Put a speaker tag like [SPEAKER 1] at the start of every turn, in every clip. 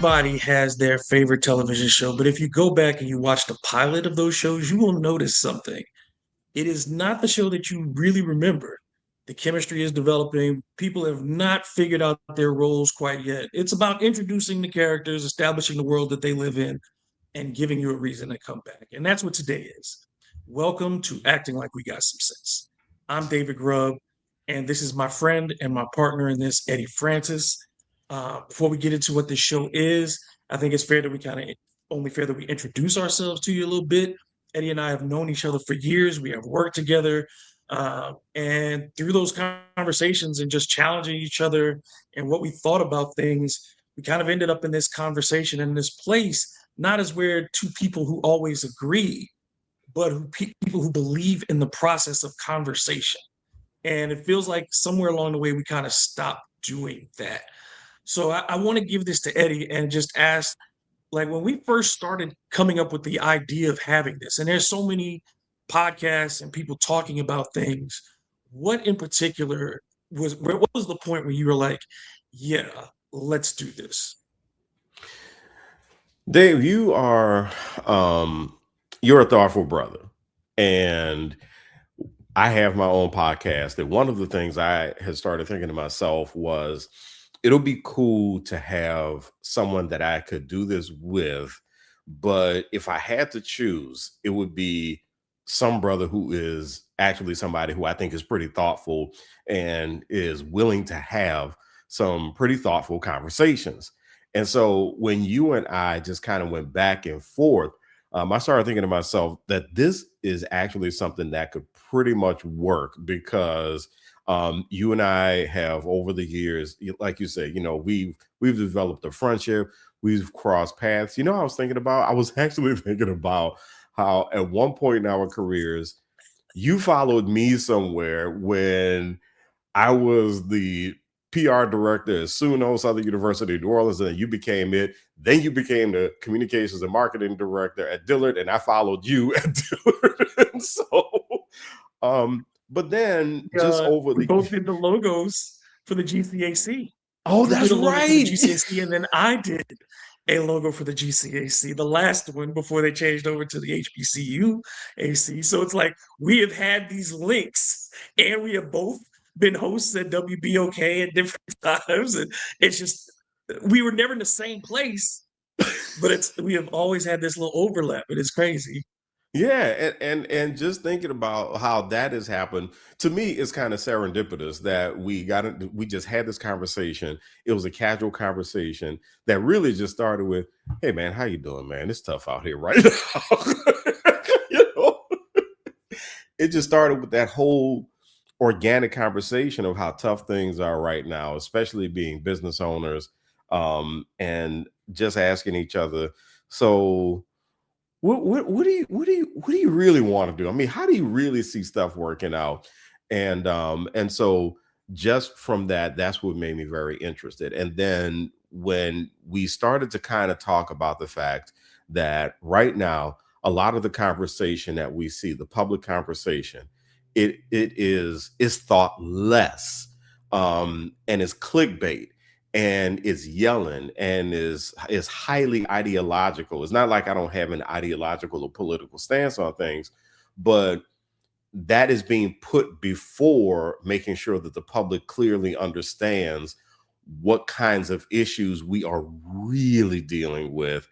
[SPEAKER 1] Everybody has their favorite television show, but if you go back and you watch the pilot of those shows, you will notice something. It is not the show that you really remember. The chemistry is developing. People have not figured out their roles quite yet. It's about introducing the characters, establishing the world that they live in, and giving you a reason to come back. And that's what today is. Welcome to Acting Like We Got Some Sense. I'm David Grubb, and this is my friend and my partner in this, Eddie Francis. Before we get into what this show is, I think it's fair that we only fair that we introduce ourselves to you a little bit. Eddie and I have known each other for years. We have worked together. And through those conversations and just challenging each other and what we thought about things, we kind of ended up in this conversation in this place, not as we're two people who always agree, but people who believe in the process of conversation. And it feels like somewhere along the way, we kind of stopped doing that. So I want to give this to Eddie and just ask, like, when we first started coming up with the idea of having this, and there's so many podcasts and people talking about things, what in particular what was the point where you were like, yeah, let's do this?
[SPEAKER 2] Dave, you're a thoughtful brother. And I have my own podcast. And one of the things I had started thinking to myself was it'll be cool to have someone that I could do this with. But if I had to choose, it would be some brother who is actually somebody who I think is pretty thoughtful and is willing to have some pretty thoughtful conversations. And so when you and I just kind of went back and forth, I started thinking to myself that this is actually something that could pretty much work because you and I have over the years, like you said, we've developed a friendship, we've crossed paths. I was thinking about, I was actually thinking about how at one point in our careers, you followed me somewhere when I was the PR director at SUNO, Southern University of New Orleans, and you became it. Then you became the communications and marketing director at Dillard, and I followed you at Dillard. And so, but then just over
[SPEAKER 1] We
[SPEAKER 2] the
[SPEAKER 1] both did the logos for the GCAC.
[SPEAKER 2] oh,
[SPEAKER 1] You did
[SPEAKER 2] that's
[SPEAKER 1] a logo for the
[SPEAKER 2] right.
[SPEAKER 1] GCAC, and then I did a logo for the GCAC, the last one before they changed over to the HBCU AC. So it's like we have had these links, and we have both been hosts at WBOK at different times, and it's just we were never in the same place, but it's we have always had this little overlap. It is crazy.
[SPEAKER 2] Yeah, and just thinking about how that has happened to me is kind of serendipitous that we just had this conversation. It was a casual conversation that really just started with, "Hey man, how you doing, man? It's tough out here right now." you know, it just started with that whole organic conversation of how tough things are right now, especially being business owners, and just asking each other, so what do you really want to do? I mean, how do you really see stuff working out? And so just from that, that's what made me very interested. And then when we started to kind of talk about the fact that right now, a lot of the conversation that we see, the public conversation, it is thoughtless, and is clickbait, and is yelling, and is highly ideological. It's not like I don't have an ideological or political stance on things, but that is being put before making sure that the public clearly understands what kinds of issues we are really dealing with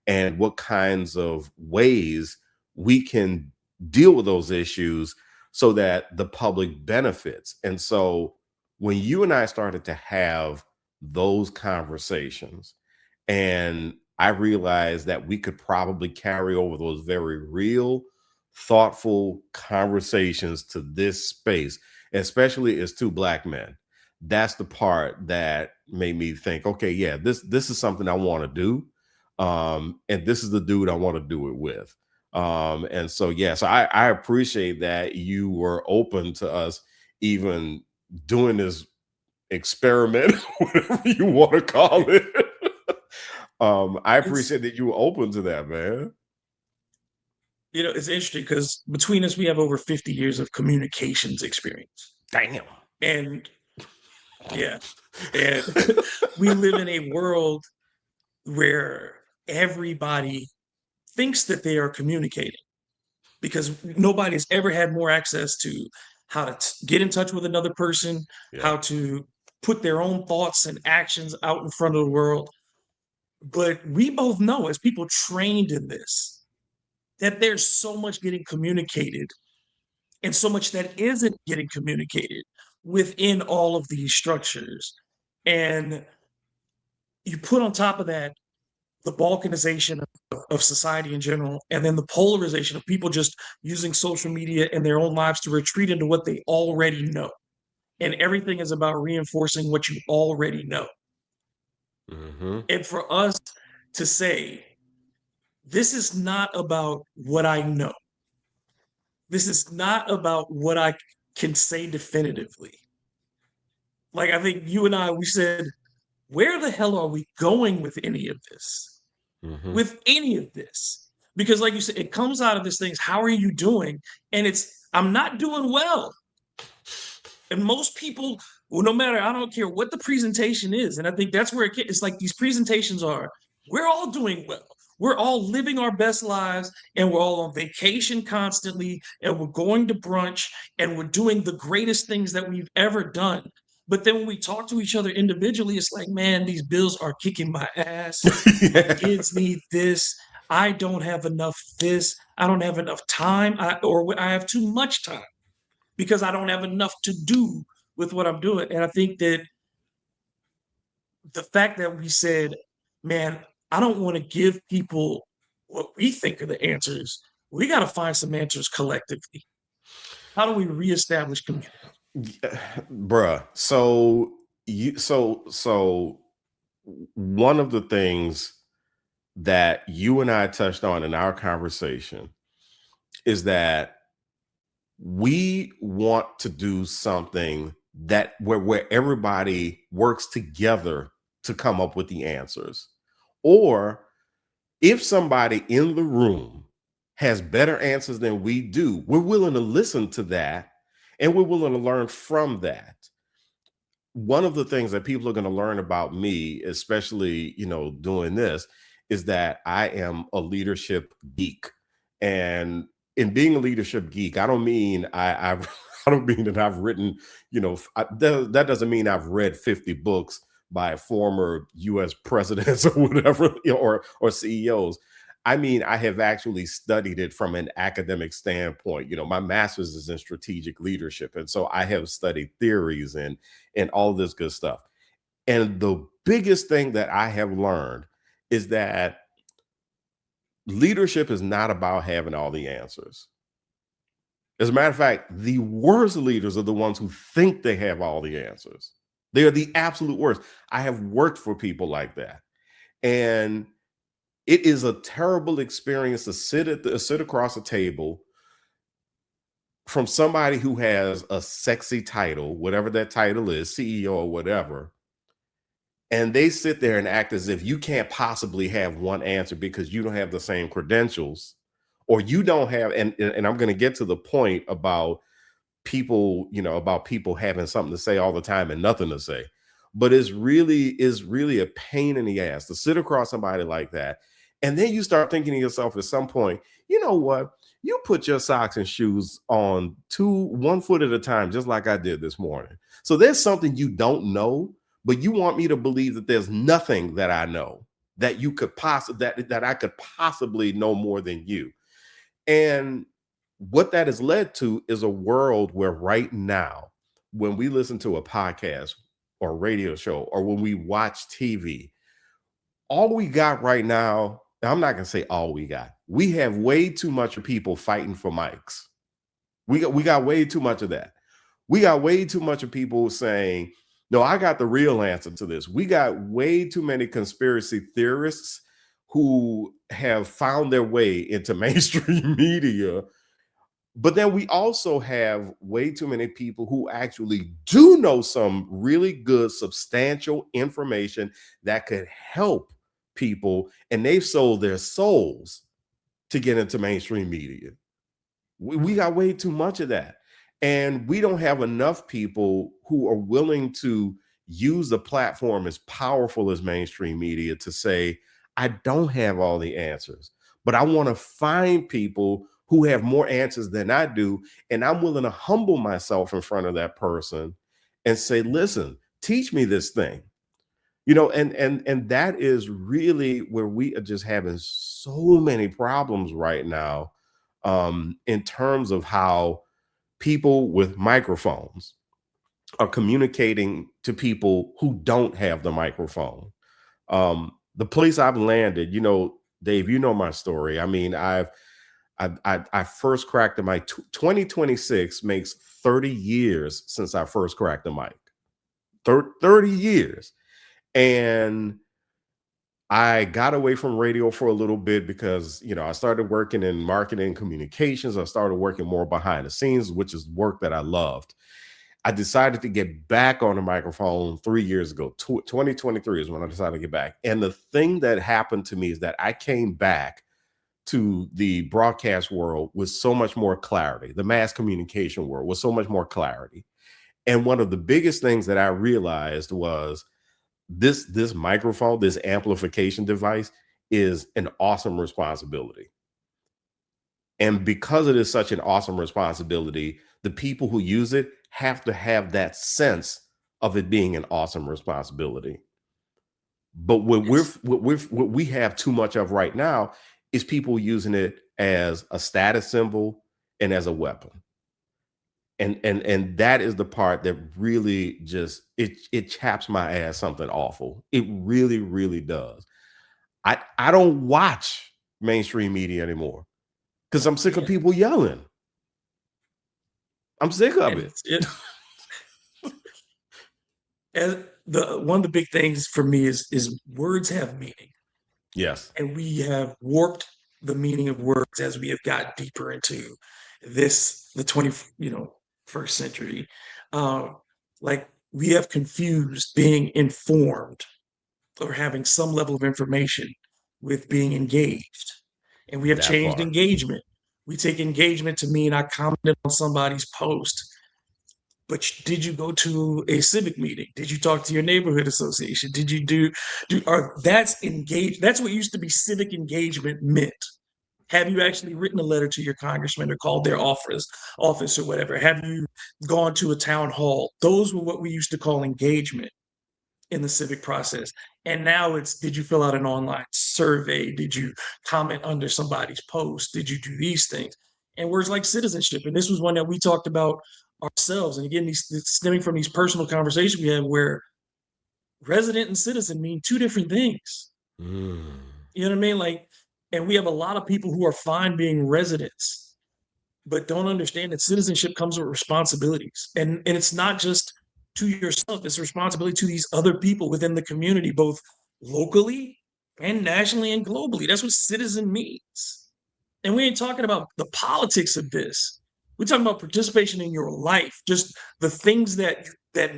[SPEAKER 2] and what kinds of ways we can deal with those issues so that the public benefits. And so when you and I started to have those conversations, and I realized that we could probably carry over those very real, thoughtful conversations to this space, especially as two black men. That's the part that made me think, okay, yeah, this is something I want to do. And this is the dude I want to do it with. And so yeah, so I appreciate that you were open to us even doing this experiment, whatever you want to call it. I
[SPEAKER 1] It's
[SPEAKER 2] appreciate that you were open to that, man.
[SPEAKER 1] it's interesting because between us we have over 50 years of communications experience,
[SPEAKER 2] Damn.
[SPEAKER 1] and yeah, and we live in a world where everybody thinks that they are communicating because nobody's ever had more access to how to get in touch with another person,
[SPEAKER 2] Yeah.
[SPEAKER 1] how to put their own thoughts and actions out in front of the world. But we both know, as people trained in this, that there's so much getting communicated and so much that isn't getting communicated within all of these structures. And you put on top of that the balkanization of society in general, and then the polarization of people just using social media in their own lives to retreat into what they already know. And everything is about reinforcing what you already know.
[SPEAKER 2] Mm-hmm.
[SPEAKER 1] And for us to say, this is not about what I know, this is not about what I can say definitively. Like, I think you and I, we said, where the hell are we going with any of this?
[SPEAKER 2] Mm-hmm.
[SPEAKER 1] With any of this? Because, like you said, it comes out of this thing, how are you doing? And it's, I'm not doing well. And most people, well, no matter, I don't care what the presentation is. And I think that's where it's like these presentations are, we're all doing well. We're all living our best lives and we're all on vacation constantly and we're going to brunch and we're doing the greatest things that we've ever done. But then when we talk to each other individually, it's like, man, these bills are kicking my ass. My
[SPEAKER 2] Yeah.
[SPEAKER 1] kids need this. I don't have enough this. I don't have enough time, or I have too much time because I don't have enough to do with what I'm doing. And I think that the fact that we said, man, I don't want to give people what we think are the answers. We got to find some answers collectively. How do we reestablish community?
[SPEAKER 2] Bruh. So one of the things that you and I touched on in our conversation is that we want to do something that where everybody works together to come up with the answers. Or if somebody in the room has better answers than we do, we're willing to listen to that and we're willing to learn from that. One of the things that people are going to learn about me, especially, doing this, is that I am a leadership geek. And in being a leadership geek, I don't mean I've I don't mean that I've written, that doesn't mean I've read 50 books by former US presidents or whatever, or CEOs. I mean, I have actually studied it from an academic standpoint. My master's is in strategic leadership. And so I have studied theories and all this good stuff. And the biggest thing that I have learned is that leadership is not about having all the answers. As a matter of fact, the worst leaders are the ones who think they have all the answers. They are the absolute worst. I have worked for people like that. And it is a terrible experience to sit across a table from somebody who has a sexy title, whatever that title is, CEO or whatever, and they sit there and act as if you can't possibly have one answer because you don't have the same credentials, or you don't have, and I'm going to get to the point about people having something to say all the time and nothing to say. But it's really a pain in the ass to sit across somebody like that. And then you start thinking to yourself at some point, you know what? You put your socks and shoes on one foot at a time, just like I did this morning. So there's something you don't know, but you want me to believe that there's nothing that I know that you could possibly that I could possibly know more than you. And what that has led to is a world where right now, when we listen to a podcast or a radio show or when we watch TV, all we got right now, I'm not going to say all we have way too much of people fighting for mics. We got way too much of that. We got way too much of people saying, no, I got the real answer to this. We got way too many conspiracy theorists who have found their way into mainstream media. But then we also have way too many people who actually do know some really good, substantial information that could help people, and they've sold their souls to get into mainstream media. We got way too much of that. And we don't have enough people who are willing to use the platform as powerful as mainstream media to say, I don't have all the answers, but I want to find people who have more answers than I do. And I'm willing to humble myself in front of that person and say, listen, teach me this thing. And that is really where we are just having so many problems right now, in terms of how people with microphones are communicating to people who don't have the microphone. The place I've landed, Dave, you know my story. I mean, I first cracked the mic. 2026 makes 30 years since I first cracked the mic. 30 years. And I got away from radio for a little bit because, I started working in marketing and communications. I started working more behind the scenes, which is work that I loved. I decided to get back on the microphone 3 years ago. 2023 is when I decided to get back. And the thing that happened to me is that I came back to the broadcast world with so much more clarity, the mass communication world with so much more clarity. And one of the biggest things that I realized was this microphone, this amplification device is an awesome responsibility. And because it is such an awesome responsibility, the people who use it have to have that sense of it being an awesome responsibility. But
[SPEAKER 1] Yes.
[SPEAKER 2] what we have too much of right now is people using it as a status symbol and as a weapon. And that is the part that really just it chaps my ass something awful. It really, really does. I don't watch mainstream media anymore because I'm sick of
[SPEAKER 1] Yeah.
[SPEAKER 2] people yelling. I'm sick of
[SPEAKER 1] And
[SPEAKER 2] it.
[SPEAKER 1] and the one of the big things for me is words have meaning,
[SPEAKER 2] Yes,
[SPEAKER 1] and we have warped the meaning of words as we have got deeper into the 20 first century. Um, like we have confused being informed or having some level of information with being engaged, and we have
[SPEAKER 2] that
[SPEAKER 1] changed
[SPEAKER 2] part.
[SPEAKER 1] engagement. We take engagement to mean I commented on somebody's post. But did you go to a civic meeting? Did you talk to your neighborhood association? Did you that's engaged? That's what used to be civic engagement meant. Have you actually written a letter to your congressman or called their office or whatever? Have you gone to a town hall? Those were what we used to call engagement in the civic process. And now it's, did you fill out an online survey? Did you comment under somebody's post? Did you do these things? And words like citizenship. And this was one that we talked about ourselves. And again, these stemming from these personal conversations we have where resident and citizen mean two different things.
[SPEAKER 2] Mm,
[SPEAKER 1] You know what I mean? Like, and we have a lot of people who are fine being residents, but don't understand that citizenship comes with responsibilities. And it's not just to yourself, it's a responsibility to these other people within the community, both locally and nationally and globally. That's what citizen means. And we ain't talking about the politics of this. We're talking about participation in your life, just the things that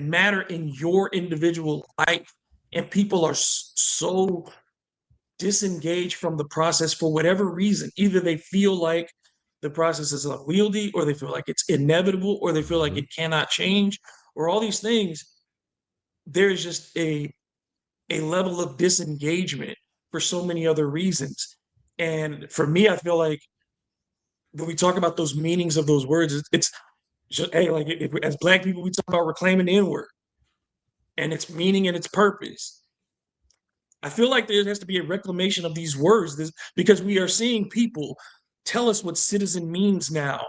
[SPEAKER 1] matter in your individual life. And people are so disengaged from the process for whatever reason. Either they feel like the process is unwieldy, or they feel like it's inevitable, or they feel like
[SPEAKER 2] mhm.
[SPEAKER 1] it cannot change, or all these things. There's just a level of disengagement for so many other reasons. And for me, I feel like when we talk about those meanings of those words, it's just, hey, like if, as Black people, we talk about reclaiming the N word and its meaning and its purpose. I feel like there has to be a reclamation of these words because we are seeing people tell us what citizen means now,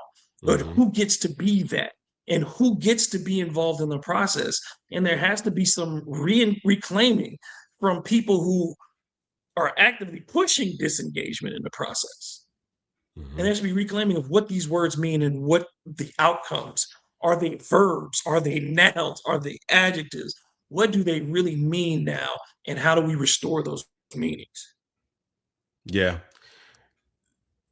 [SPEAKER 1] but
[SPEAKER 2] Mhm.
[SPEAKER 1] who gets to be that and who gets to be involved in the process. And there has to be some reclaiming from people who are actively pushing disengagement in the process. And
[SPEAKER 2] Mhm.
[SPEAKER 1] there has to be reclaiming of what these words mean and what the outcomes are. They verbs? Are they nouns? Are they adjectives? What do they really mean now? And how do we restore those meanings?
[SPEAKER 2] Yeah.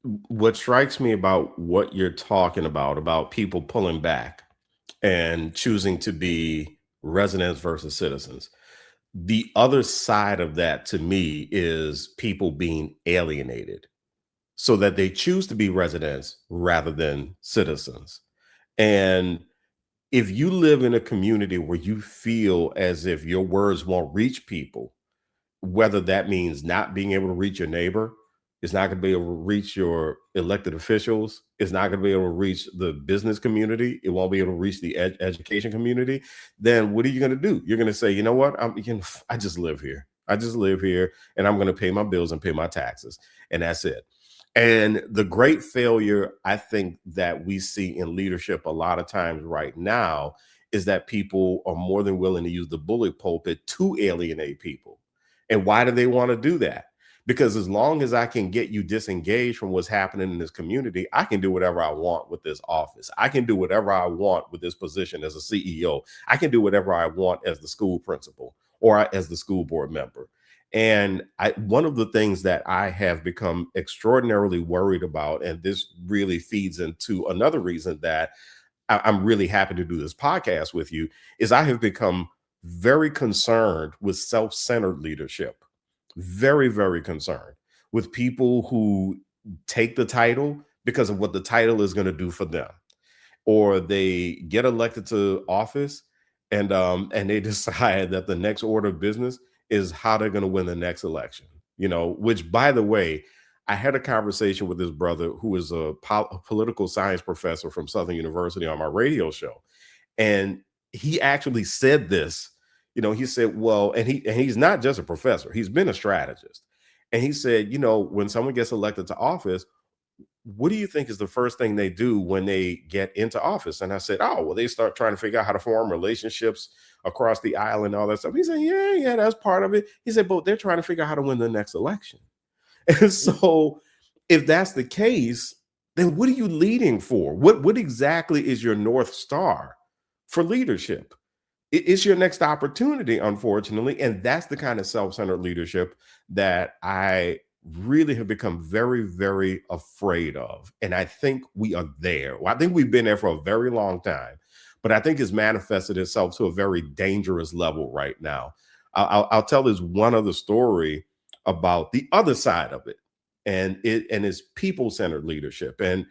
[SPEAKER 2] What strikes me about what you're talking about people pulling back and choosing to be residents versus citizens. The other side of that to me is people being alienated so that they choose to be residents rather than citizens. And if you live in a community where you feel as if your words won't reach people, whether that means not being able to reach your neighbor, it's not going to be able to reach your elected officials, it's not going to be able to reach the business community, it won't be able to reach the education community, then what are you going to do? You're going to say, you know what, I just live here. I just live here and I'm going to pay my bills and pay my taxes. And that's it. And the great failure I think that we see in leadership a lot of times right now is that people are more than willing to use the bully pulpit to alienate people. And why do they want to do that? Because as long as I can get you disengaged from what's happening in this community, I can do whatever I want with this office. I can do whatever I want with this position as a CEO. I can do whatever I want as the school principal or as the school board member. And one of the things that I have become extraordinarily worried about, and this really feeds into another reason that I'm really happy to do this podcast with you, is I have become very concerned with self centered leadership. Very, very concerned with people who take the title because of what the title is going to do for them, or they get elected to office and they decide that the next order of business is how they're going to win the next election. Which, by the way, I had a conversation with this brother who is a political science professor from Southern University on my radio show, and he actually said this. He said, well, and he's not just a professor, he's been a strategist. And he said, when someone gets elected to office, what do you think is the first thing they do when they get into office? And I said, oh, well, they start trying to figure out how to form relationships across the aisle and all that stuff. He said, yeah, that's part of it. He said, but they're trying to figure out how to win the next election. And so if that's the case, then what are you leading for? What exactly is your North Star for leadership? It's your next opportunity, unfortunately. And that's the kind of self-centered leadership that I really have become very, very afraid of. And I think we are there. Well, I think we've been there for a very long time, but I think it's manifested itself to a very dangerous level right now. I'll tell this one other story about the other side of it, and it's people-centered leadership. And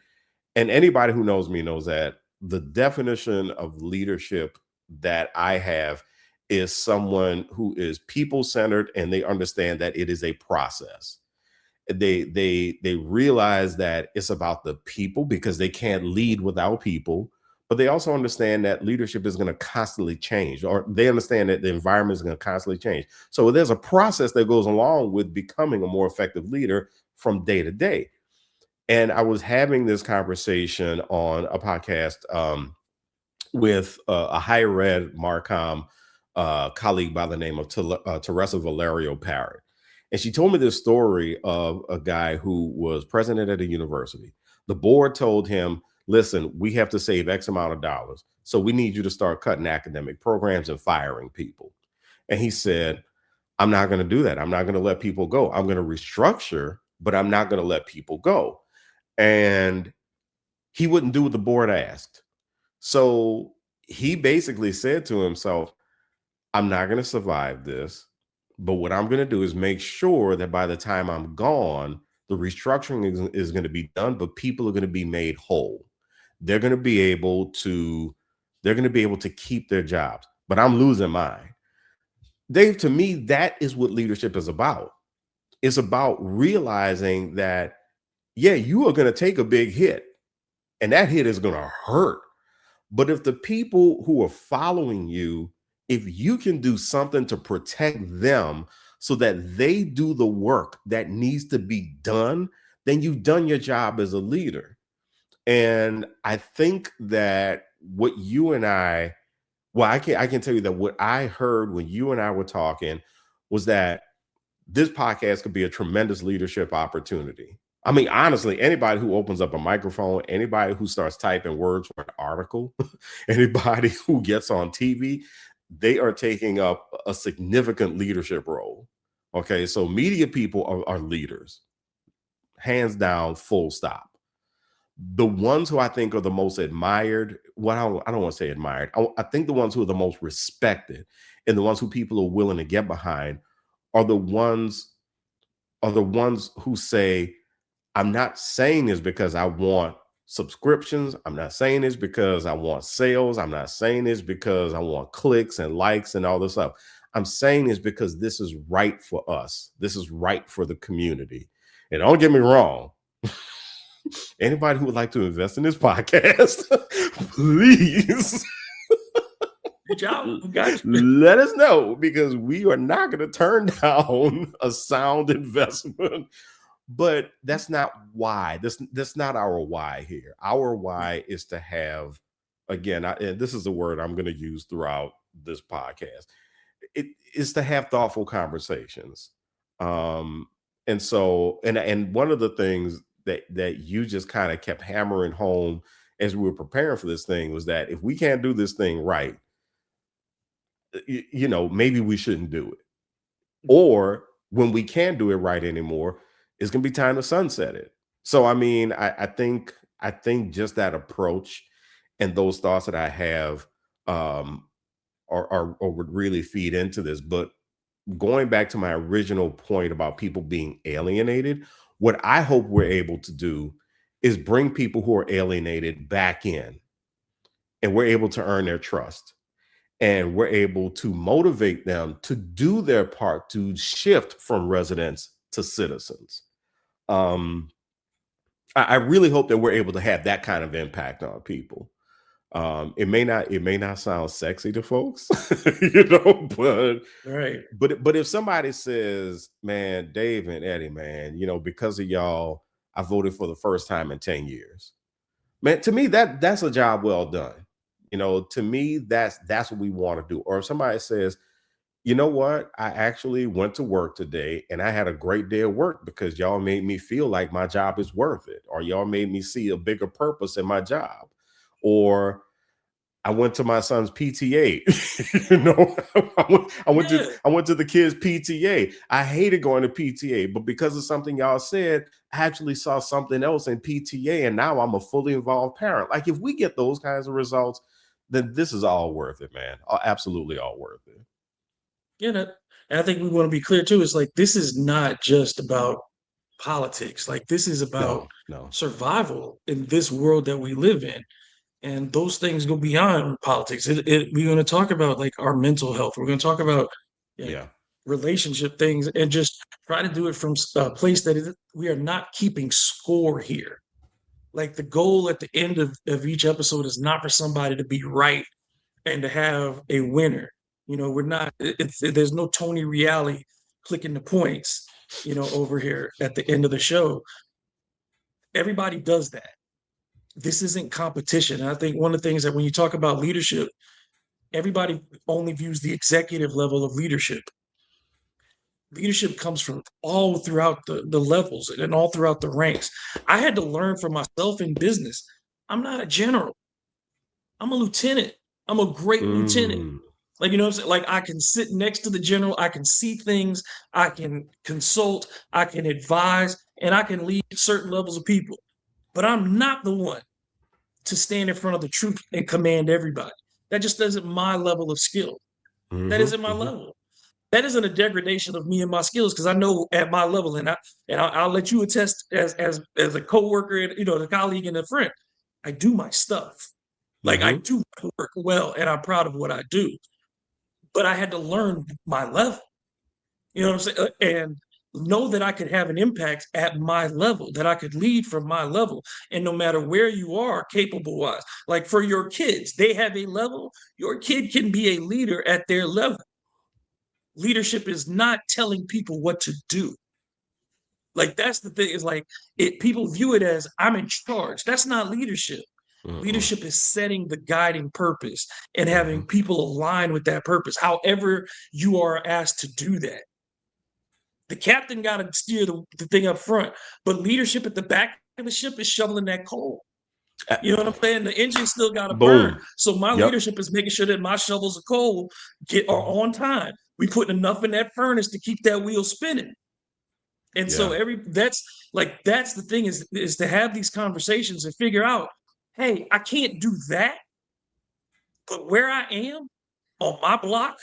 [SPEAKER 2] anybody who knows me knows that the definition of leadership that I have is someone who is people-centered, and they understand that it is a process. They realize that it's about the people because they can't lead without people, but they also understand that leadership is going to constantly change, or they understand that the environment is going to constantly change. So there's a process that goes along with becoming a more effective leader from day to day. And I was having this conversation on a podcast with a higher ed Marcom colleague by the name of Teresa Valerio Parrott. And she told me this story of a guy who was president at a university. The board told him, listen, we have to save X amount of dollars. So we need you to start cutting academic programs and firing people. And he said, I'm not going to do that. I'm not going to let people go. I'm going to restructure, but I'm not going to let people go. And he wouldn't do what the board asked. So he basically said to himself, I'm not going to survive this. But what I'm going to do is make sure that by the time I'm gone, the restructuring is going to be done, but people are going to be made whole. They're going to be able to keep their jobs, but I'm losing mine. Dave, to me, that is what leadership is about. It's about realizing that, yeah, you are going to take a big hit, and that hit is going to hurt. But if the people who are following you, if you can do something to protect them so that they do the work that needs to be done, then you've done your job as a leader. And I think that what you and I can tell you that what I heard when you and I were talking was that this podcast could be a tremendous leadership opportunity. I mean, honestly, anybody who opens up a microphone, anybody who starts typing words for an article, anybody who gets on TV, they are taking up a significant leadership role. Okay, so media people are leaders, hands down, full stop. The ones who I think are the most admired, well, I don't want to say admired, I think the ones who are the most respected and the ones who people are willing to get behind are the ones who say, I'm not saying this because I want subscriptions. I'm not saying this because I want sales. I'm not saying this because I want clicks and likes and all this stuff. I'm saying is because this is right for us. This is right for the community. And don't get me wrong, anybody who would like to invest in this podcast, please
[SPEAKER 1] Reach out. We got you.
[SPEAKER 2] let us know, because we are not going to turn down a sound investment. But that's not why. That's not our why here. Our why is to have, again, and this is a word I'm going to use throughout this podcast. It is to have thoughtful conversations. Um, and so, and one of the things that you just kind of kept hammering home as we were preparing for this thing was that if we can't do this thing right, maybe we shouldn't do it. Or when we can't do it right anymore, it's gonna be time to sunset it. So I mean, I think just that approach and those thoughts that I have um or would really feed into this. But going back to my original point about people being alienated, what I hope we're able to do is bring people who are alienated back in, and we're able to earn their trust, and we're able to motivate them to do their part to shift from residents to citizens. Um, I really hope that we're able to have that kind of impact on people. It may not sound sexy to folks, but
[SPEAKER 1] Right.
[SPEAKER 2] but if somebody says, "Man, Dave and Eddie, man, because of y'all, I voted for the first time in 10 years." Man, to me, that's a job well done. To me, that's what we want to do. Or if somebody says, "You know what? I actually went to work today and I had a great day of work because y'all made me feel like my job is worth it, or y'all made me see a bigger purpose in my job." Or I went to my son's PTA.
[SPEAKER 1] Yeah.
[SPEAKER 2] I went to the kids' PTA. I hated going to PTA, but because of something y'all said, I actually saw something else in PTA, and now I'm a fully involved parent. Like, if we get those kinds of results, then this is all worth it, man. Absolutely all worth it.
[SPEAKER 1] Yeah. And I think we want to be clear too. It's like this is not just about politics. Like this is about
[SPEAKER 2] No, no,
[SPEAKER 1] survival in this world that we live in. And those things go beyond politics. We're going to talk about like our mental health. We're going to talk about like
[SPEAKER 2] yeah.
[SPEAKER 1] relationship things and just try to do it from a place that we are not keeping score here. Like the goal at the end of each episode is not for somebody to be right and to have a winner. We're not, there's no Tony Reali clicking the points, over here at the end of the show. Everybody does that. This isn't competition. And I think one of the things that when you talk about leadership, everybody only views the executive level of leadership. Leadership comes from all throughout the levels and all throughout the ranks. I had to learn for myself in business. I'm not a general. I'm a lieutenant. I'm a great lieutenant.
[SPEAKER 2] Mm,
[SPEAKER 1] Like, you know what I'm saying? Like, I can sit next to the general, I can see things, I can consult, I can advise, and I can lead certain levels of people. But I'm not the one to stand in front of the troops and command everybody. That just isn't my level of skill. That
[SPEAKER 2] hmm
[SPEAKER 1] isn't my
[SPEAKER 2] hmm
[SPEAKER 1] level. That isn't a degradation of me and my skills because I know at my level, and I'll let you attest as a coworker and a colleague and a friend. I do my stuff. Like I
[SPEAKER 2] hmm
[SPEAKER 1] do my work well, and I'm proud of what I do. But I had to learn my level. You know what I'm saying? And know that I could have an impact at my level, that I could lead from my level. And no matter where you are, capable wise, like for your kids, they have a level. Your kid can be a leader at their level. Leadership is not telling people what to do. Like that's the thing, is like people view it as I'm in charge. That's not leadership.
[SPEAKER 2] Mm-mm.
[SPEAKER 1] Leadership is setting the guiding purpose and
[SPEAKER 2] Mhm.
[SPEAKER 1] having people align with that purpose, however you are asked to do that. The captain got to steer the thing up front, but leadership at the back of the ship is shoveling that coal.
[SPEAKER 2] Uh,
[SPEAKER 1] You know what I'm saying? The engine still got to burn.
[SPEAKER 2] Boom.
[SPEAKER 1] So my
[SPEAKER 2] Yep.
[SPEAKER 1] leadership is making sure that my shovels of coal are
[SPEAKER 2] Mhm.
[SPEAKER 1] on time. We putting enough in that furnace to keep that wheel spinning. And so
[SPEAKER 2] Yeah.
[SPEAKER 1] that's the thing, is to have these conversations and figure out, hey, I can't do that, but where I am on my block,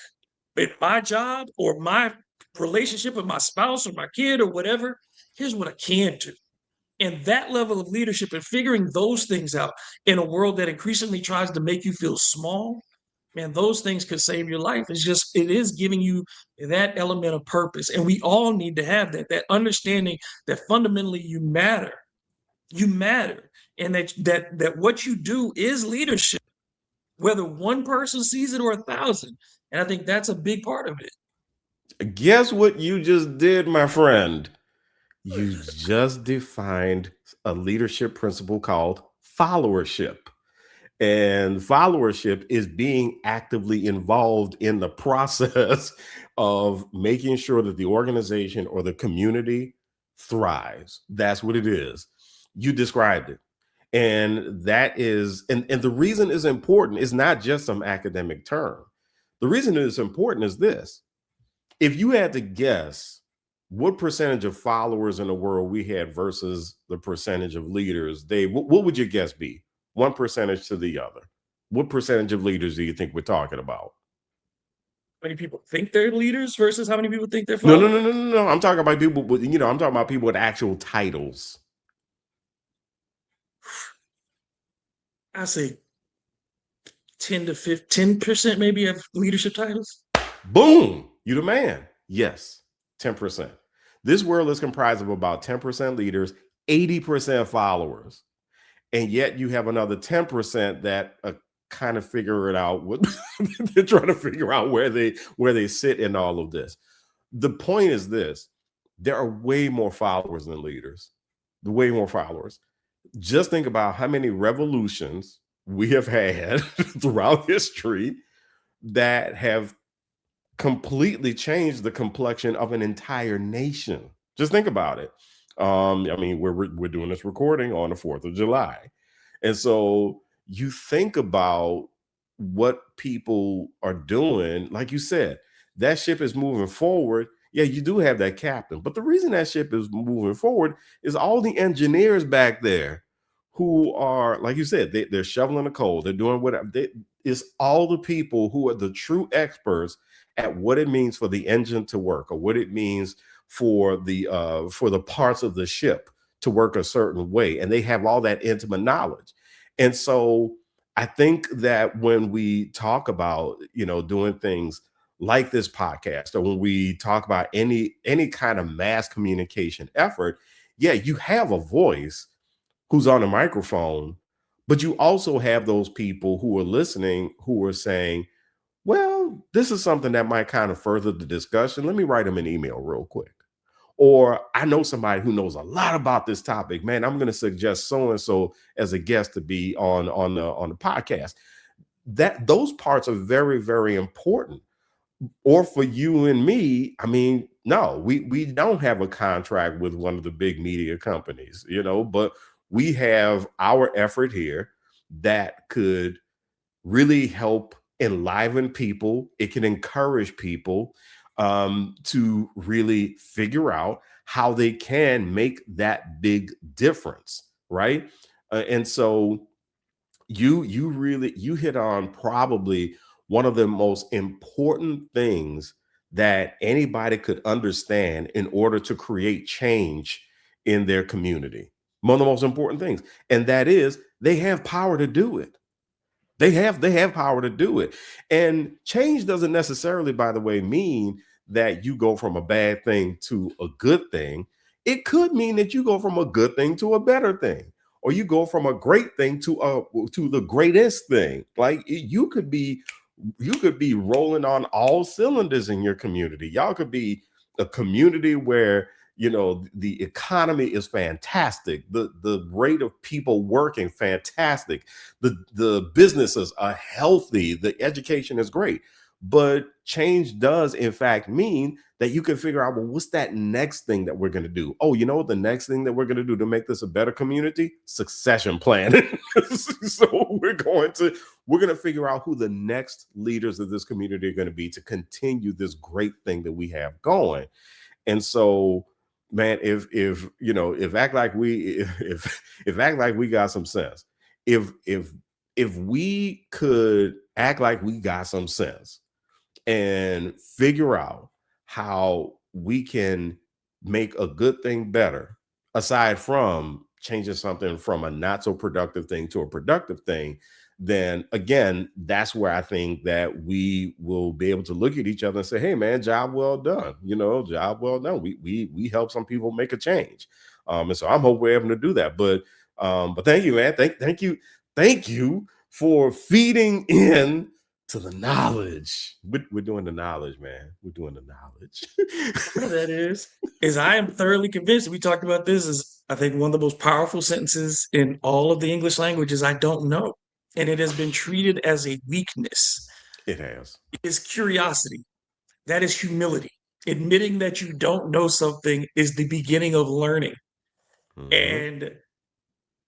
[SPEAKER 1] in my job, or my relationship with my spouse or my kid or whatever, here's what I can do. And that level of leadership and figuring those things out in a world that increasingly tries to make you feel small, man, those things could save your life. It's just, it is giving you that element of purpose. And we all need to have that understanding that fundamentally you matter. You matter. And that what you do is leadership, whether one person sees it or 1,000. And I think that's a big part of it.
[SPEAKER 2] Guess what you just did, my friend? You just defined a leadership principle called followership. And followership is being actively involved in the process of making sure that the organization or the community thrives. That's what it is. You described it. And that is, and the reason is important is not just some academic term. The reason it is important is this: if you had to guess what percentage of followers in the world we had versus the percentage of leaders, Dave, what would your guess be? One percentage to the other. What percentage of leaders do you think we're talking about?
[SPEAKER 1] How many people think they're leaders versus how many people think they're
[SPEAKER 2] No, no,
[SPEAKER 1] followers?
[SPEAKER 2] no, no, no, no. I'm talking about people with, I'm talking about people with actual titles.
[SPEAKER 1] I say 10 to 10% maybe have leadership titles.
[SPEAKER 2] Boom, you the man. Yes, 10%. This world is comprised of about 10% leaders, 80% followers. And yet you have another 10% that kind of figure it out. What they're trying to figure out where they sit in all of this. The point is this: there are way more followers than leaders. The way more followers. Just think about how many revolutions we have had throughout history that have completely changed the complexion of an entire nation. Just think about it. I mean, we're doing this recording on the 4th of July. And so you think about what people are doing, like you said, that ship is moving forward. Yeah, you do have that captain. But the reason that ship is moving forward is all the engineers back there who are, like you said, they're shoveling the coal. They're doing whatever. It's all the people who are the true experts at what it means for the engine to work, or what it means for the parts of the ship to work a certain way. And they have all that intimate knowledge. And so I think that when we talk about, doing things like this podcast, or when we talk about any kind of mass communication effort, yeah, you have a voice who's on a microphone, but you also have those people who are listening who are saying, well, this is something that might kind of further the discussion. Let me write them an email real quick. Or I know somebody who knows a lot about this topic. Man, I'm going to suggest so and so as a guest to be on the podcast. That those parts are very, very important. Or for you and me, I mean, no, we don't have a contract with one of the big media companies, but we have our effort here that could really help enliven people. It can encourage people to really figure out how they can make that big difference, right? And so you hit on probably one of the most important things that anybody could understand in order to create change in their community. One of the most important things, and that is they have power to do it. They have power to do it. And change doesn't necessarily, by the way, mean that you go from a bad thing to a good thing. It could mean that you go from a good thing to a better thing, or you go from a great thing to the greatest thing. Like you could be rolling on all cylinders in your community. Y'all could be a community where the economy is fantastic, the rate of people working fantastic, the businesses are healthy, the education is great. But change does in fact mean that you can figure out, well, what's that next thing that we're going to do? Oh, you know what the next thing that we're going to do to make this a better community? Succession planning. So we're going to figure out who the next leaders of this community are going to be to continue this great thing that we have going. And so, man, if act like we if act like we got some sense, if we could act like we got some sense and figure out how we can make a good thing better, aside from changing something from a not so productive thing to a productive thing, then again, that's where I think that we will be able to look at each other and say, "Hey, man, job well done." Job well done. We help some people make a change, and so I'm hoping we're able to do that. But thank you, man. Thank you for feeding in to the knowledge. We're doing the knowledge, man. We're doing the
[SPEAKER 1] Part of
[SPEAKER 2] knowledge.
[SPEAKER 1] that is I am thoroughly convinced. We talked about this. Is I think one of the most powerful sentences in all of the English language is "I don't know," and it has been treated as a weakness.
[SPEAKER 2] It has.
[SPEAKER 1] It is curiosity. That is humility. Admitting that you don't know something is the beginning of learning.
[SPEAKER 2] Hmm.
[SPEAKER 1] And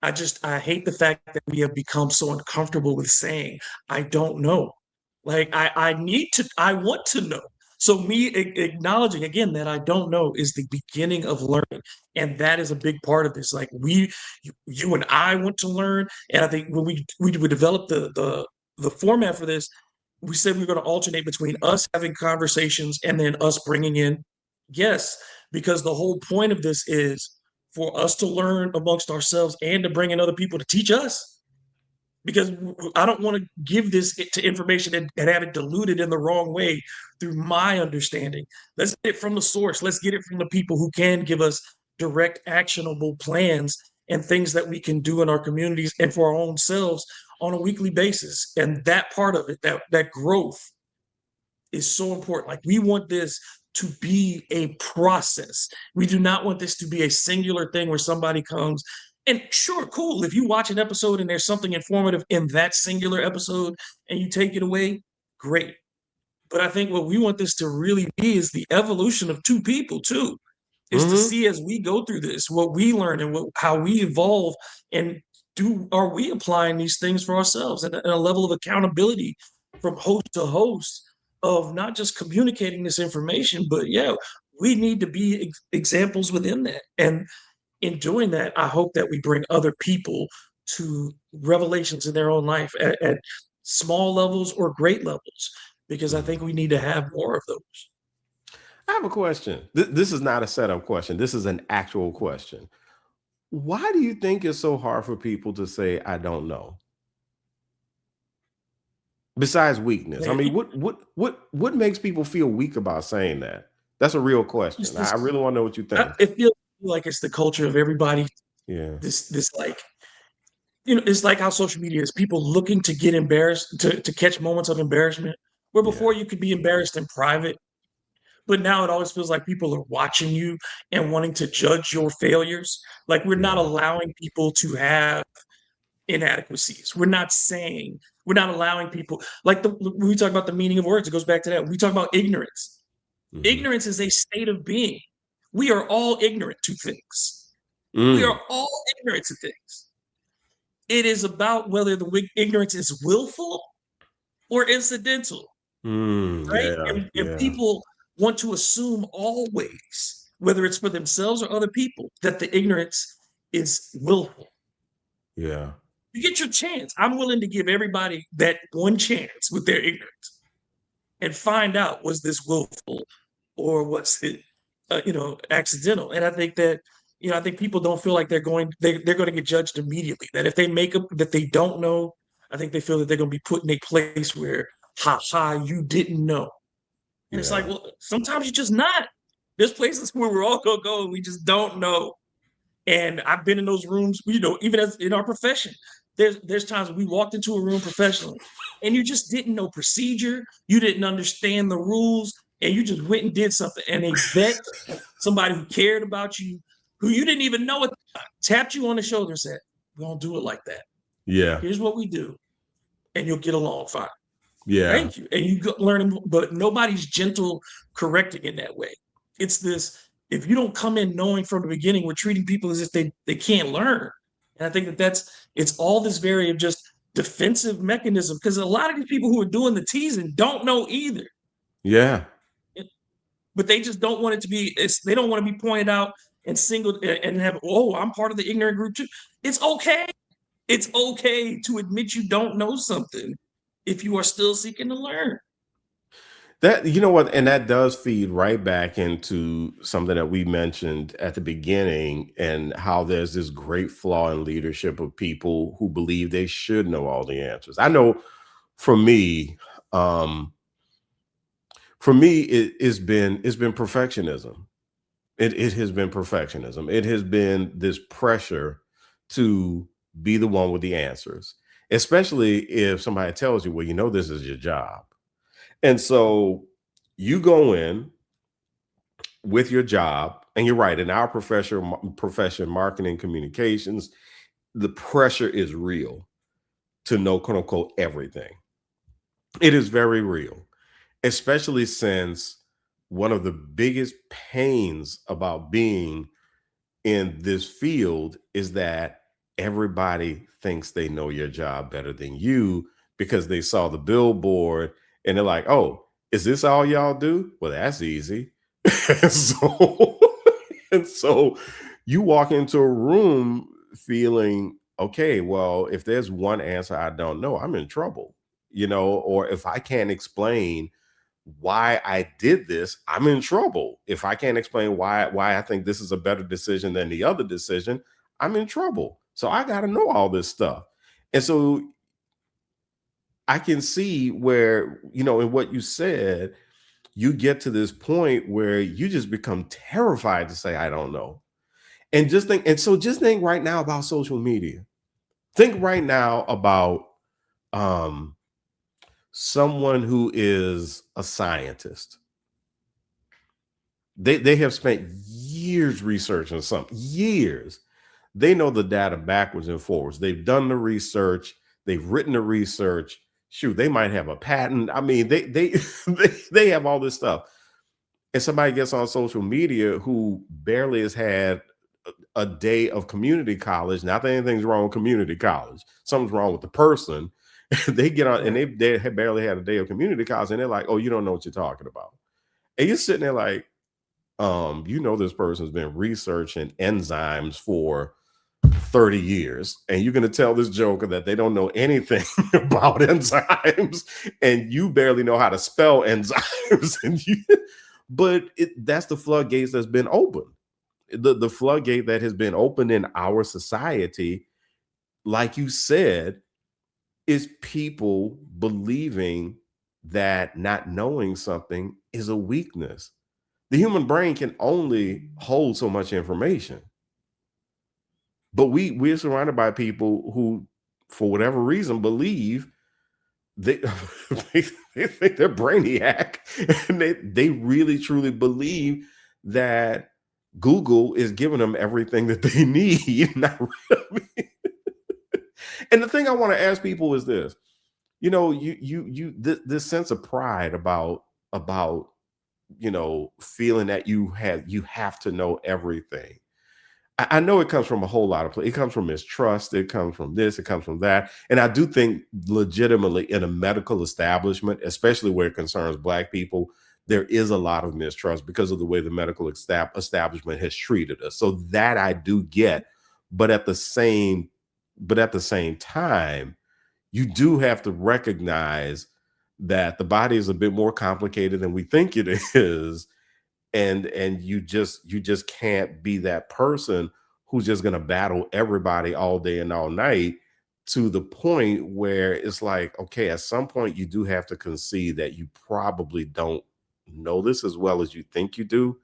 [SPEAKER 1] I hate the fact that we have become so uncomfortable with saying, I don't know. Like I want to know. So me acknowledging again that I don't know is the beginning of learning. And that is a big part of this. Like you and I want to learn. And I think when we developed the format for this, we said we were going to alternate between us having conversations and then us bringing in guests, because the whole point of this is for us to learn amongst ourselves and to bring in other people to teach us. Because I don't want to give this to information and have it diluted in the wrong way through my understanding. Let's get it from the source. Let's get it from the people who can give us direct, actionable plans and things that we can do in our communities and for our own selves on a weekly basis. And that part of it, that growth, is so important. Like we want this to be a process. We do not want this to be a singular thing where somebody comes and sure, cool. If you watch an episode and there's something informative in that singular episode and you take it away, great. But I think what we want this to really be is the evolution of two people too, is to
[SPEAKER 2] Hmm.
[SPEAKER 1] see as we go through this, what we learn and how we evolve, and are we applying these things for ourselves, and a level of accountability from host to host of not just communicating this information, but yeah, we need to be examples within that. And in doing that, I hope that we bring other people to revelations in their own life at small levels or great levels, because I think we need to have more of those.
[SPEAKER 2] I have a question. This is not a setup question. This is an actual question. Why do you think it's so hard for people to say I don't know? Besides weakness. I
[SPEAKER 1] Yeah,
[SPEAKER 2] mean, what makes people feel weak about saying that? That's a real
[SPEAKER 1] it's
[SPEAKER 2] question. I
[SPEAKER 1] this.
[SPEAKER 2] really want to know what you think.
[SPEAKER 1] It feels like it's the culture of everybody.
[SPEAKER 2] Yeah.
[SPEAKER 1] This like it's like how social media is. People looking to get embarrassed to catch moments of embarrassment. Where
[SPEAKER 2] Yeah.
[SPEAKER 1] before you could be embarrassed in private, but now it always feels like people are watching you and wanting to judge your failures. Like we're not
[SPEAKER 2] Yeah.
[SPEAKER 1] allowing people to have inadequacies. We're not allowing people like when we talk about the meaning of words, it goes back to that. When we talk about ignorance.
[SPEAKER 2] Hmm.
[SPEAKER 1] Ignorance is a state of being. We are all ignorant to things. We
[SPEAKER 2] Mm.
[SPEAKER 1] are all ignorant to things. It is about whether the ignorance is willful or incidental,
[SPEAKER 2] Mm.
[SPEAKER 1] right?
[SPEAKER 2] Yeah.
[SPEAKER 1] And
[SPEAKER 2] Yeah.
[SPEAKER 1] people want to assume always, whether it's for themselves or other people, that the ignorance is willful.
[SPEAKER 2] Yeah.
[SPEAKER 1] You get your chance. I'm willing to give everybody that one chance with their ignorance and find out, was this willful or was it accidental. And I think that I think people don't feel like they're going to get judged immediately, that if they make up that they don't know, I think they feel that they're going to be put in a place where ha ha, you didn't know. And it's like,
[SPEAKER 2] Yeah.
[SPEAKER 1] well, sometimes you're just not. There's places where we're all going to go and we just don't know. And I've been in those rooms, even as in our profession, there's times we walked into a room professionally and you just didn't know procedure, you didn't understand the rules, and you just went and did something. And a vet, somebody who cared about you, who you didn't even know it, tapped you on the shoulder and said, "We don't do it like that.
[SPEAKER 2] Yeah.
[SPEAKER 1] Here's what we do, and you'll get along fine.
[SPEAKER 2] Yeah.
[SPEAKER 1] Thank you." And you learn, but nobody's gentle correcting in that way. It's this, if you don't come in knowing from the beginning, we're treating people as if they can't learn. And I think it's all this very of just defensive mechanism, because a lot of these people who are doing the teasing don't know either.
[SPEAKER 2] Yeah.
[SPEAKER 1] But they just don't want it to be, they don't want to be pointed out and singled and have, oh, I'm part of the ignorant group too. It's okay. It's okay to admit you don't know something if you are still seeking to learn.
[SPEAKER 2] That, you know what, and that does feed right back into something that we mentioned at the beginning, and how there's this great flaw in leadership of people who believe they should know all the answers. I know for me, um, it's been perfectionism. It has been perfectionism. It has been this pressure to be the one with the answers, especially if somebody tells you, well, you know, this is your job. And so you go in with your job, and you're right. In our profession, marketing communications, the pressure is real to know, quote unquote, everything. It is very real, especially since one of the biggest pains about being in this field is that everybody thinks they know your job better than you, because they saw the billboard and they're like, oh, is this all y'all do? Well, that's easy. and so and so you walk into a room feeling, okay, well, if there's one answer I don't know, I'm in trouble. Or if I can't explain why I did this, I'm in trouble. If I can't explain why I think this is a better decision than the other decision, I'm in trouble. So I got to know all this stuff. And so I can see where, in what you said, you get to this point where you just become terrified to say I don't know. And just think right now about social media. Think right now about um someone who is a scientist. They have spent years researching something, years. They know the data backwards and forwards. They've done the research, they've written the research. Shoot, they might have a patent. I mean, they they have all this stuff. And somebody gets on social media who barely has had a day of community college. Not that anything's wrong with community college. Something's wrong with the person. They get on and
[SPEAKER 1] Right.
[SPEAKER 2] they have barely had a day of community college, and they're like, "Oh, you don't know what you're talking about." And you're sitting there like, this person's been researching enzymes for 30 years, and you're going to tell this joker that they don't know anything about enzymes, and you barely know how to spell enzymes. That's the floodgates that's been open. The floodgate that has been opened in our society, like you said, is people believing that not knowing something is a weakness. The human brain can only hold so much information, but we're surrounded by people who, for whatever reason, believe they they, they think they're brainiac, and they really truly believe that Google is giving them everything that they need. Not really. And the thing I want to ask people is this: this sense of pride about feeling that you have to know everything. I know it comes from a whole lot of places. It comes from mistrust. It comes from this. It comes from that. And I do think, legitimately, in a medical establishment, especially where it concerns Black people, there is a lot of mistrust because of the way the medical establishment has treated us. So that I do get, but at the same time, you do have to recognize that the body is a bit more complicated than we think it is, and you just can't be that person who's just going to battle everybody all day and all night, to the point where it's like, okay, at some point you do have to concede that you probably don't know this as well as you think you do,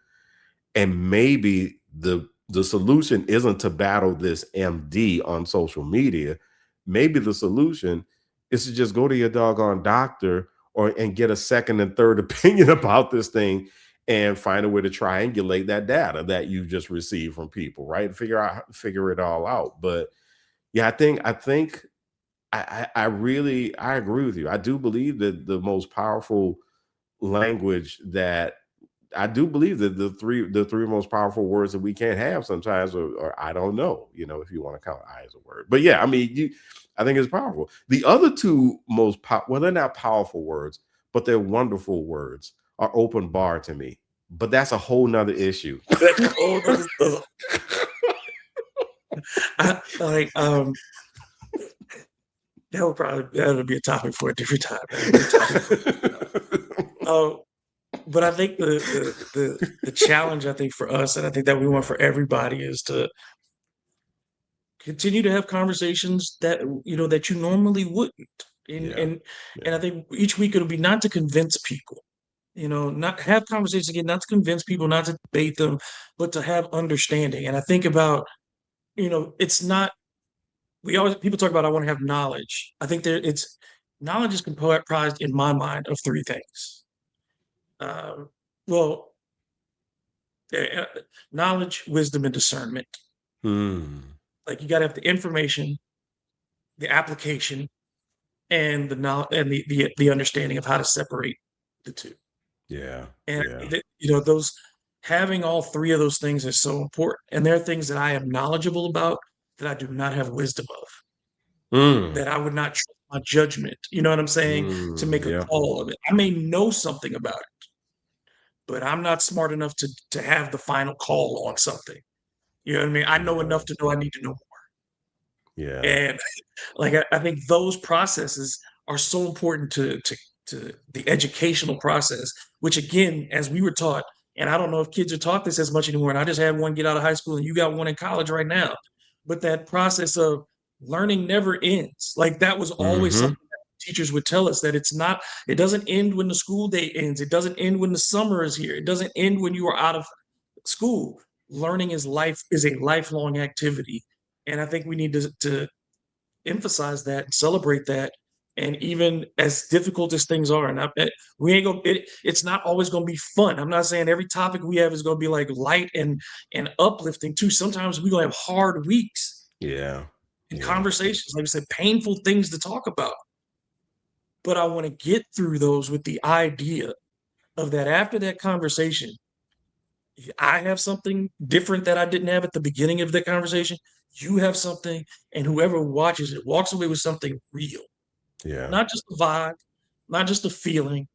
[SPEAKER 2] and maybe the solution isn't to battle this MD on social media. Maybe the solution is to just go to your doggone doctor, or and get a second and third opinion about this thing, and find a way to triangulate that data that you just received from people, right? Figure it all out. But yeah, I think I really I agree with you. I do believe that the most powerful language that I do believe that the three most powerful words that we can't have sometimes are I don't know, if you want to count I as a word. But yeah, I mean, I think it's powerful. The other two well, they're not powerful words, but they're wonderful words, are open bar to me. But that's a whole nother issue.
[SPEAKER 1] That's a whole other stuff. I like that would be a topic for a different time. That would be a topic for a different time. but I think the challenge I think for us, and I think that we want
[SPEAKER 2] Yeah.
[SPEAKER 1] for everybody, is to continue to have conversations that that you normally wouldn't. And
[SPEAKER 2] Yeah.
[SPEAKER 1] and and I
[SPEAKER 2] Yeah.
[SPEAKER 1] think each week it'll be not to convince people, not have conversations again, not to convince people, not to debate them, but to have understanding. And I think about, it's not we always people talk about I want to have knowledge. I think it's knowledge is comprised in my mind of three things. Um, well, uh, knowledge, wisdom, and discernment.
[SPEAKER 2] Hmm.
[SPEAKER 1] Like you got to have the information, the application, and the knowledge and the understanding of how to separate the two.
[SPEAKER 2] Yeah.
[SPEAKER 1] And I
[SPEAKER 2] Yeah.
[SPEAKER 1] think that, those having all three of those things is so important. And there are things that I am knowledgeable about that I do not have wisdom of,
[SPEAKER 2] Mm.
[SPEAKER 1] that I would not trust my judgment. You know what I'm saying? To
[SPEAKER 2] Mm.
[SPEAKER 1] make a
[SPEAKER 2] Yeah.
[SPEAKER 1] call of it. I may know something about it, but I'm not smart enough to have the final call on something. You know what I mean? I know
[SPEAKER 2] Yeah.
[SPEAKER 1] enough to know I need to know more.
[SPEAKER 2] Yeah.
[SPEAKER 1] And like I think those processes are so important to the educational process, which again, as we were taught, and I don't know if kids are taught this as much anymore. And I just had one get out of high school, and you got one in college right now. But that process of learning never ends. Like that was always
[SPEAKER 2] Hmm.
[SPEAKER 1] something that teachers would tell us, that it doesn't end when the school day ends. It doesn't end when the summer is here. It doesn't end when you are out of school. Learning is a lifelong activity. And I think we need to emphasize that and celebrate that. And even as difficult as things are, and we ain't gonna, it's not always gonna be fun. I'm not saying every topic we have is gonna be like light and uplifting too. Sometimes we're gonna have hard weeks
[SPEAKER 2] Yeah.
[SPEAKER 1] and
[SPEAKER 2] Yeah.
[SPEAKER 1] conversations, like I said, painful things to talk about. But I want to get through those with the idea of that after that conversation, I have something different that I didn't have at the beginning of the conversation. You have something, and whoever watches it walks away with something real.
[SPEAKER 2] Yeah.
[SPEAKER 1] Not just a vibe, not just a feeling,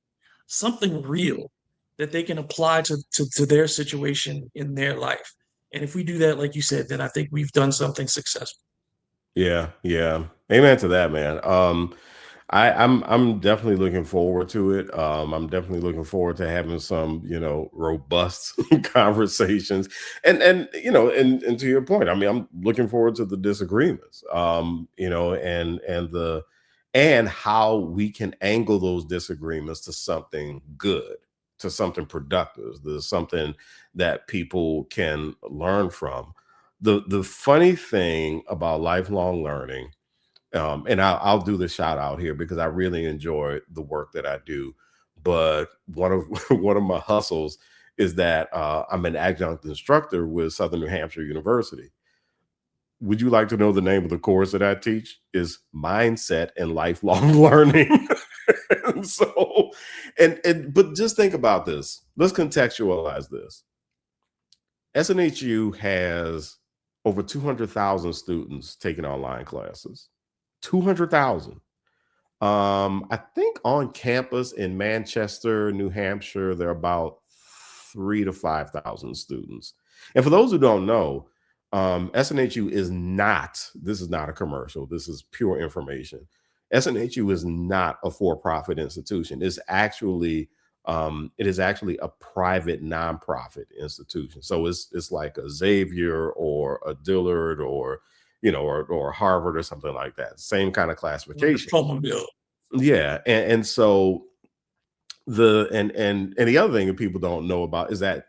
[SPEAKER 1] something real that they can apply to their situation in their life. And if we do that, like you said, then I think we've done something successful.
[SPEAKER 2] Yeah, yeah. Amen to that, man. I'm definitely looking forward to it. I'm definitely looking forward to having some, robust conversations. And to your point, I mean, I'm looking forward to the disagreements. And how we can angle those disagreements to something good, to something productive, to something that people can learn from. The funny thing about lifelong learning, and I'll do the shout out here because I really enjoy the work that I do. But one of one of my hustles is that I'm an adjunct instructor with Southern New Hampshire University. Would you like to know the name of the course that I teach? Is mindset and lifelong learning. And so, and but just think about this. Let's contextualize this. SNHU has over 200,000 students taking online classes. 200,000. I think on campus in Manchester, New Hampshire, there are about 3 to 5,000 students. And for those who don't know, SNHU is not, this is not a commercial, this is pure information. SNHU is not a for-profit institution. It is actually a private nonprofit institution. So it's like a Xavier or a Dillard or or Harvard or something like that. Same kind of classification.
[SPEAKER 1] Diploma mill.
[SPEAKER 2] Yeah, and so and the other thing that people don't know about is that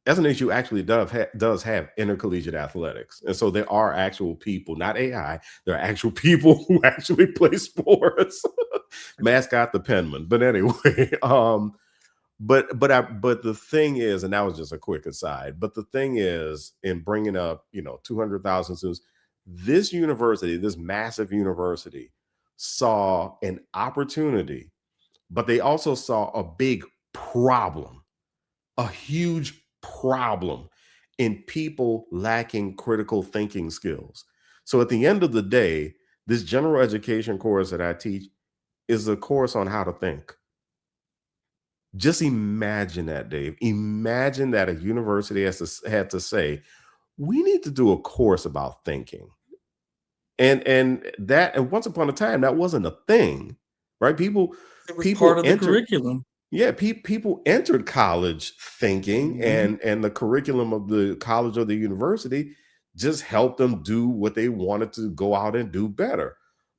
[SPEAKER 2] SNHU actually does have intercollegiate athletics, and so there are actual people, not AI. There are actual people who actually play sports. Mascot the Penman, but anyway, but the thing is, and that was just a quick aside. But the thing is, in bringing up 200,000 students, this university, this massive university, saw an opportunity, but they also saw a big problem, a huge problem in people lacking critical thinking skills. So at the end of the day, this general education course that I teach is a course on how to think. Just imagine that, Dave. Imagine that a university had to say, we need to do a course about thinking. And once upon a time that wasn't a thing, right? People
[SPEAKER 1] It was
[SPEAKER 2] people
[SPEAKER 1] part of the
[SPEAKER 2] enter
[SPEAKER 1] curriculum.
[SPEAKER 2] Yeah, people entered college thinking,
[SPEAKER 1] Mhm.
[SPEAKER 2] and the curriculum of the college or the university just helped them do what they wanted to go out and do better.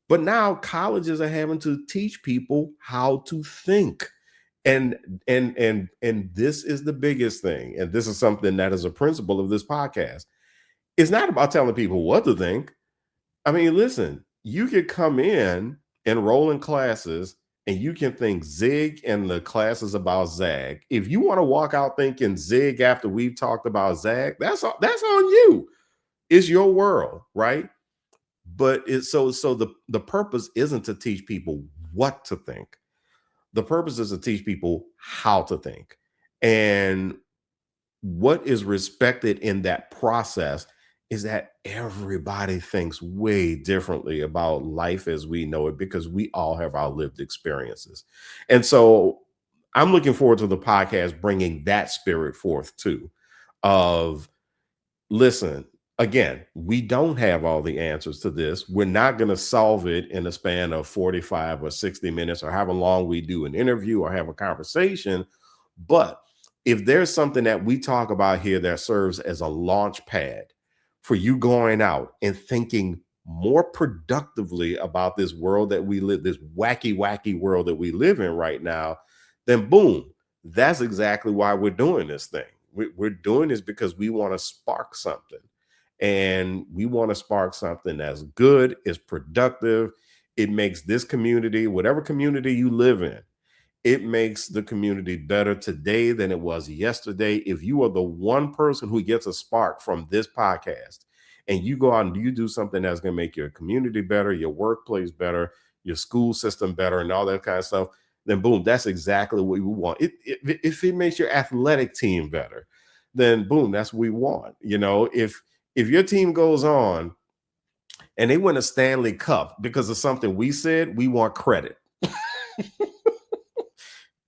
[SPEAKER 2] But now colleges are having to teach people how to think. And and this is the biggest thing. And this is something that is a principle of this podcast. It's not about telling people what to think. I mean, listen, you could come in, enroll in classes, and you can think Zig and the classes about Zag. If you want to walk out thinking Zig after we've talked about Zag, that's on you. It's your world, right? But it's so the purpose isn't to teach people what to think. The purpose is to teach people how to think. And what is respected in that process is that everybody thinks way differently about life as we know it because we all have our lived experiences. And so I'm looking forward to the podcast bringing that spirit forth too of listen, again, we don't have all the answers to this. We're not going to solve it in a span of 45 or 60 minutes or however long we do an interview or have a conversation. But if there's something that we talk about here that serves as a launch pad for you going out and thinking more productively about this world that we live, this wacky, wacky world that we live in right now, then boom, that's exactly why we're doing this thing. We're doing this because we want to spark something. And we want to spark something that's good, is productive. It makes this community, whatever community you live in, it makes the community better today than it was yesterday. If you are the one person who gets a spark from this podcast and you go out and you do something that's going to make your community better, your workplace better, your school system better, and all that kind of stuff, then boom, that's exactly what we want. If it makes your athletic team better, then boom, that's what we want. You know, if your team goes on and they win a Stanley Cup because of something we said, we want credit.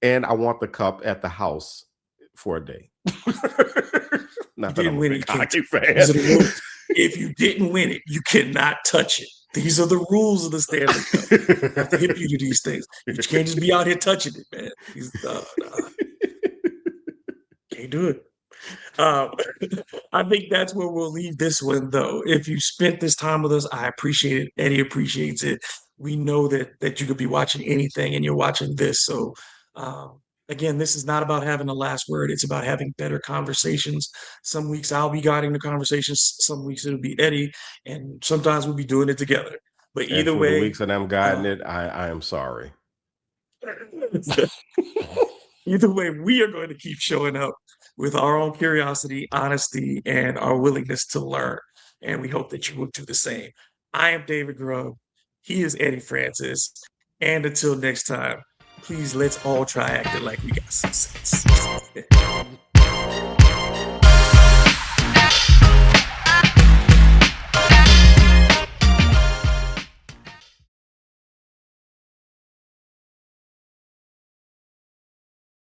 [SPEAKER 2] And I want the cup at the house for a day.
[SPEAKER 1] You
[SPEAKER 2] Not that
[SPEAKER 1] didn't
[SPEAKER 2] I'm a
[SPEAKER 1] win it,
[SPEAKER 2] big
[SPEAKER 1] you can't
[SPEAKER 2] hockey
[SPEAKER 1] touch it. These
[SPEAKER 2] fan.
[SPEAKER 1] are the rules. If you didn't win it, you cannot touch it. These are the rules of the Stanley Cup. I have to hip you to these things. You can't just be out here touching it, man. Can't do it. Um, I think that's where we'll leave this one, though. If you spent this time with us, I appreciate it. Eddie appreciates it. We know that you could be watching anything, and you're watching this. So, um, again, this is not about having the last word. It's about having better conversations. Some weeks I'll be guiding the conversations. Some weeks it'll be Eddie, and sometimes we'll be doing it together. But
[SPEAKER 2] And
[SPEAKER 1] either
[SPEAKER 2] for the
[SPEAKER 1] way,
[SPEAKER 2] weeks that I'm guiding
[SPEAKER 1] uh,
[SPEAKER 2] it, I am sorry.
[SPEAKER 1] either way, we are going to keep showing up with our own curiosity, honesty, and our willingness to learn. And we hope that you will do the same. I am David Grubb. He is Eddie Francis. And until next time, please let's all try acting like we got some sense.